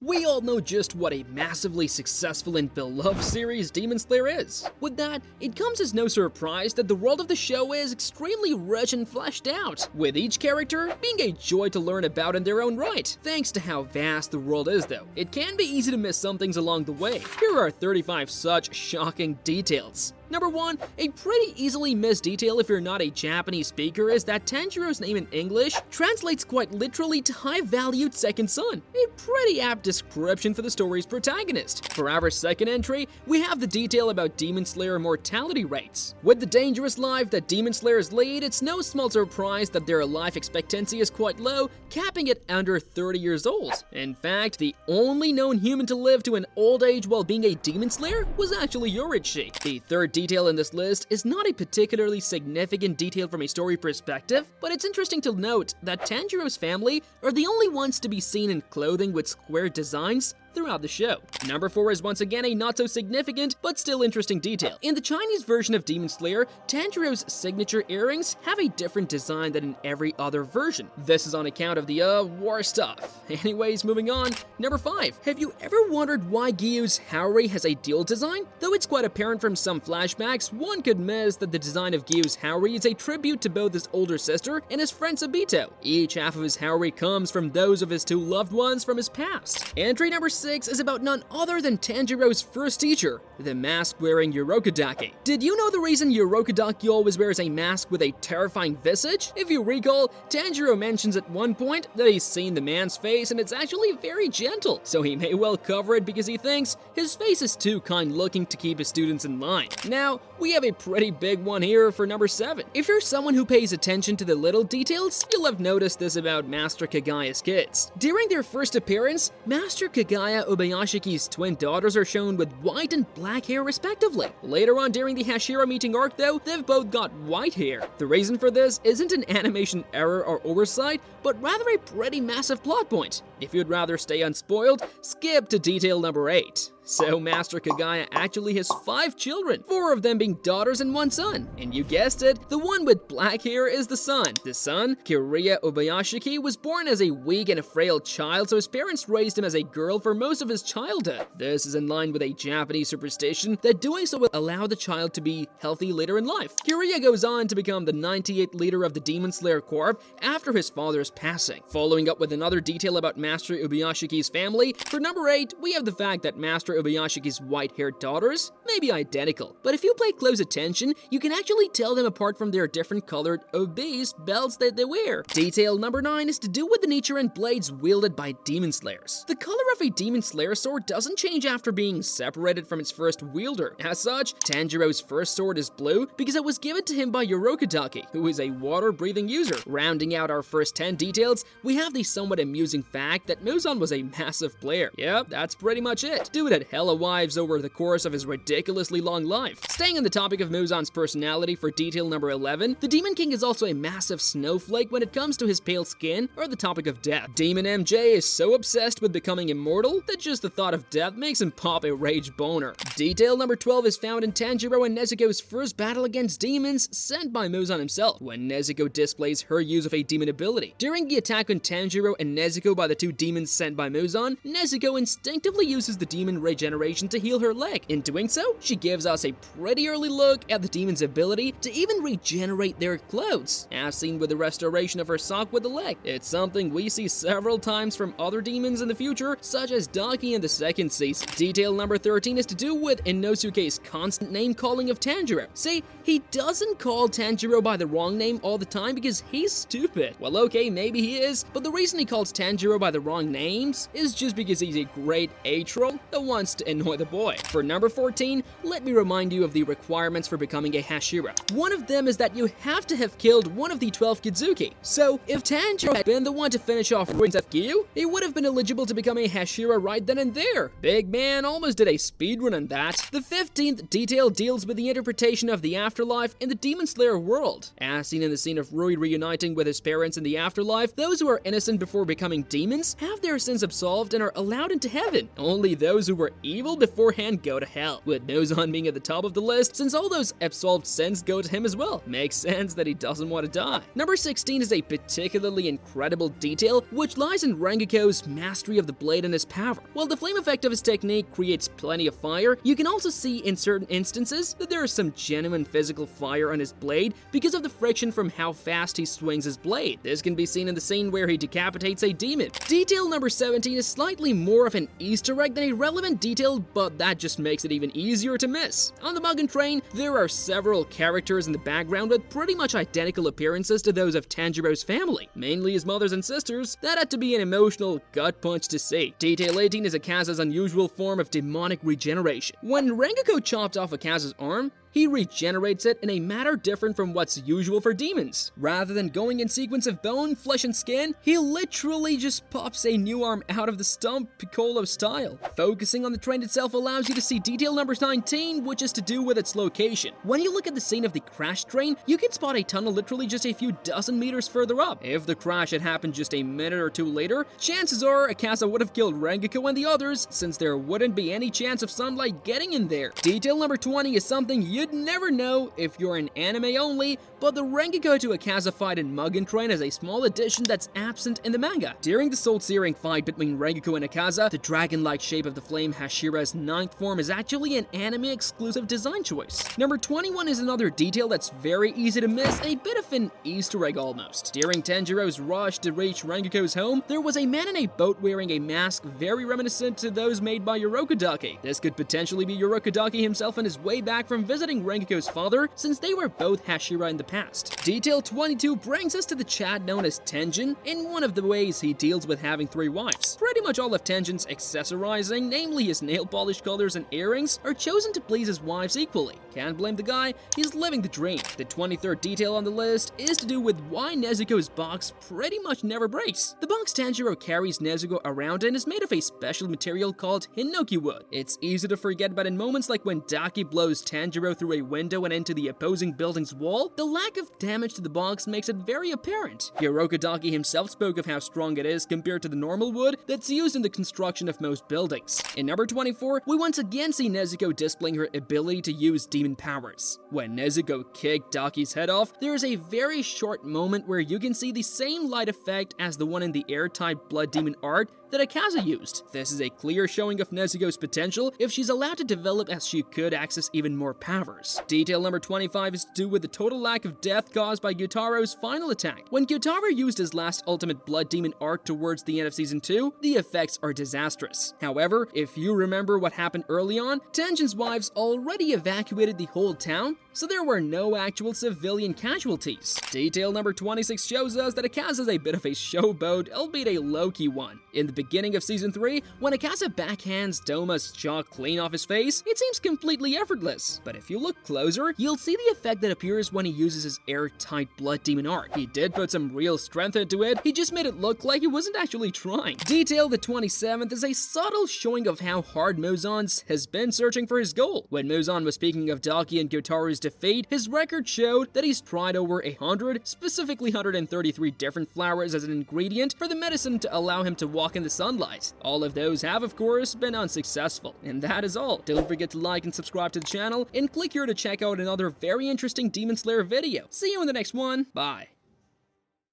We all know just what a massively successful and beloved series Demon Slayer is. With that, it comes as no surprise that the world of the show is extremely rich and fleshed out, with each character being a joy to learn about in their own right. Thanks to how vast the world is though, it can be easy to miss some things along the way. Here are 35 such shocking details. Number 1, a pretty easily missed detail if you're not a Japanese speaker is that Tanjiro's name in English translates quite literally to high-valued second son. A pretty apt description for the story's protagonist. For our second entry, we have the detail about Demon Slayer mortality rates. With the dangerous life that Demon Slayers lead, it's no small surprise that their life expectancy is quite low, capping it under 30 years old. In fact, the only known human to live to an old age while being a Demon Slayer was actually Yorichi. The third detail in this list is not a particularly significant detail from a story perspective, but it's interesting to note that Tanjiro's family are the only ones to be seen in clothing with square designs throughout the show. Number 4 is once again a not so significant but still interesting detail. In the Chinese version of Demon Slayer, Tanjiro's signature earrings have a different design than in every other version. This is on account of the war stuff. Anyways, moving on. Number 5. Have you ever wondered why Gyu's Haori has a dual design? Though it's quite apparent from some flashbacks, one could miss that the design of Gyu's Haori is a tribute to both his older sister and his friend Sabito. Each half of his Haori comes from those of his two loved ones from his past. Entry number 6 is about none other than Tanjiro's first teacher, the mask-wearing Urokodake. Did you know the reason Urokodake always wears a mask with a terrifying visage? If you recall, Tanjiro mentions at one point that he's seen the man's face and it's actually very gentle, so he may well cover it because he thinks his face is too kind-looking to keep his students in line. Now, we have a pretty big one here for number 7. If you're someone who pays attention to the little details, you'll have noticed this about Master Kagaya's kids. During their first appearance, Master Kagaya Ubayashiki's twin daughters are shown with white and black hair respectively. Later on during the Hashira meeting arc though, they've both got white hair. The reason for this isn't an animation error or oversight, but rather a pretty massive plot point. If you'd rather stay unspoiled, skip to detail number 8. So Master Kagaya actually has 5 children, 4 of them being daughters and 1 son. And you guessed it, the one with black hair is the son. The son, Kiriya Ubayashiki, was born as a weak and a frail child, so his parents raised him as a girl for most of his childhood. This is in line with a Japanese superstition that doing so will allow the child to be healthy later in life. Kiriya goes on to become the 98th leader of the Demon Slayer Corps after his father's passing. Following up with another detail about Master Ubayashiki's family, for number 8, we have the fact that Master Ubayashiki's white-haired daughters may be identical, but if you pay close attention, you can actually tell them apart from their different colored obese belts that they wear. Detail number 9 is to do with the nature and blades wielded by Demon Slayers. The color of a Demon Slayer sword doesn't change after being separated from its first wielder. As such, Tanjiro's first sword is blue because it was given to him by Urokodake, who is a water-breathing user. Rounding out our first 10 details, we have the somewhat amusing fact that Muzan was a massive player. Yep, that's pretty much it. Dude had hella wives over the course of his ridiculously long life. Staying on the topic of Muzan's personality for detail number 11, the Demon King is also a massive snowflake when it comes to his pale skin or the topic of death. Demon MJ is so obsessed with becoming immortal that just the thought of death makes him pop a rage boner. Detail number 12 is found in Tanjiro and Nezuko's first battle against demons sent by Muzan himself, when Nezuko displays her use of a demon ability. During the attack on Tanjiro and Nezuko by the 2 demons sent by Muzan, Nezuko instinctively uses the demon regeneration to heal her leg. In doing so, she gives us a pretty early look at the demon's ability to even regenerate their clothes, as seen with the restoration of her sock with the leg. It's something we see several times from other demons in the future, such as Daki in the second season. Detail number 13 is to do with Inosuke's constant name-calling of Tanjiro. See, he doesn't call Tanjiro by the wrong name all the time because he's stupid. Well, okay, maybe he is, but the reason he calls Tanjiro by the wrong names is just because he's a great A-troll that wants to annoy the boy. For number 14, let me remind you of the requirements for becoming a Hashira. One of them is that you have to have killed one of the 12 Kizuki. So, if Tanjiro had been the one to finish off Ruins of Gyu, he would have been eligible to become a Hashira right then and there. Big man almost did a speedrun on that. The 15th detail deals with the interpretation of the afterlife in the Demon Slayer world. As seen in the scene of Rui reuniting with his parents in the afterlife, afterlife, those who are innocent before becoming demons have their sins absolved and are allowed into heaven. Only those who were evil beforehand go to hell, with Nozan being at the top of the list since all those absolved sins go to him as well. Makes sense that he doesn't want to die. Number 16 is a particularly incredible detail which lies in Rengoku's mastery of the blade and his power. While the flame effect of his technique creates plenty of fire, you can also see in certain instances that there is some genuine physical fire on his blade because of the friction from how fast he swings his blade. This can be seen in the scene where he decapitates a demon. Detail number 17 is slightly more of an Easter egg than a relevant detail, but that just makes it even easier to miss. On the Mugen Train, there are several characters in the background with pretty much identical appearances to those of Tanjiro's family, mainly his mothers and sisters. That had to be an emotional gut punch to see. Detail 18 is Akaza's unusual form of demonic regeneration. When Rengoku chopped off Akaza's arm, he regenerates it in a manner different from what's usual for demons. Rather than going in sequence of bone, flesh, and skin, he literally just pops a new arm out of the stump, Piccolo style. Focusing on the train itself allows you to see detail number 19, which is to do with its location. When you look at the scene of the crash train, you can spot a tunnel literally just a few dozen meters further up. If the crash had happened just a minute or two later, chances are Akaza would have killed Rengoku and the others, since there wouldn't be any chance of sunlight getting in there. Detail number 20 is something you'd never know if you're an anime only, but the Rengoku to Akaza fight in Mugen Train is a small addition that's absent in the manga. During the soul-searing fight between Rengoku and Akaza, the dragon-like shape of the flame Hashira's 9th form is actually an anime-exclusive design choice. Number 21 is another detail that's very easy to miss, a bit of an Easter egg almost. During Tanjiro's rush to reach Rengoku's home, there was a man in a boat wearing a mask very reminiscent to those made by Urokodaki. This could potentially be Urokodaki himself on his way back from visiting Rengoku's father, since they were both Hashira in the past. Detail 22 brings us to the Chad known as Tenjin, in one of the ways he deals with having 3 wives. Pretty much all of Tenjin's accessorizing, namely his nail polish colors and earrings, are chosen to please his wives equally. Can't blame the guy, he's living the dream. The 23rd detail on the list is to do with why Nezuko's box pretty much never breaks. The box Tanjiro carries Nezuko around in is made of a special material called hinoki wood. It's easy to forget, but in moments like when Daki blows Tanjiro through a window and into the opposing building's wall, the lack of damage to the box makes it very apparent. Urokodaki himself spoke of how strong it is compared to the normal wood that's used in the construction of most buildings. In number 24, we once again see Nezuko displaying her ability to use demon powers. When Nezuko kicked Daki's head off, there is a very short moment where you can see the same light effect as the one in the airtight blood demon art that Akaza used. This is a clear showing of Nezuko's potential if she's allowed to develop, as she could access even more powers. Detail number 25 is to do with the total lack of death caused by Gyutaro's final attack. When Gyutaro used his last ultimate blood demon arc towards the end of season 2, the effects are disastrous. However, if you remember what happened early on, Tenjin's wives already evacuated the whole town, so there were no actual civilian casualties. Detail number 26 shows us that Akaza is a bit of a showboat, albeit a low-key one. In the beginning of season 3, when Akaza backhands Doma's jaw clean off his face, it seems completely effortless. But if you look closer, you'll see the effect that appears when he uses his airtight blood demon art. He did put some real strength into it, he just made it look like he wasn't actually trying. Detail the 27th is a subtle showing of how hard Muzan has been searching for his goal. When Muzan was speaking of Daki and Gyutaro's defeat, his record showed that he's tried over 100, specifically 133 different flowers as an ingredient for the medicine to allow him to walk in the sunlight. All of those have, of course, been unsuccessful. And that is all. Don't forget to like and subscribe to the channel, and click here to check out another very interesting Demon Slayer video. See you in the next one. Bye.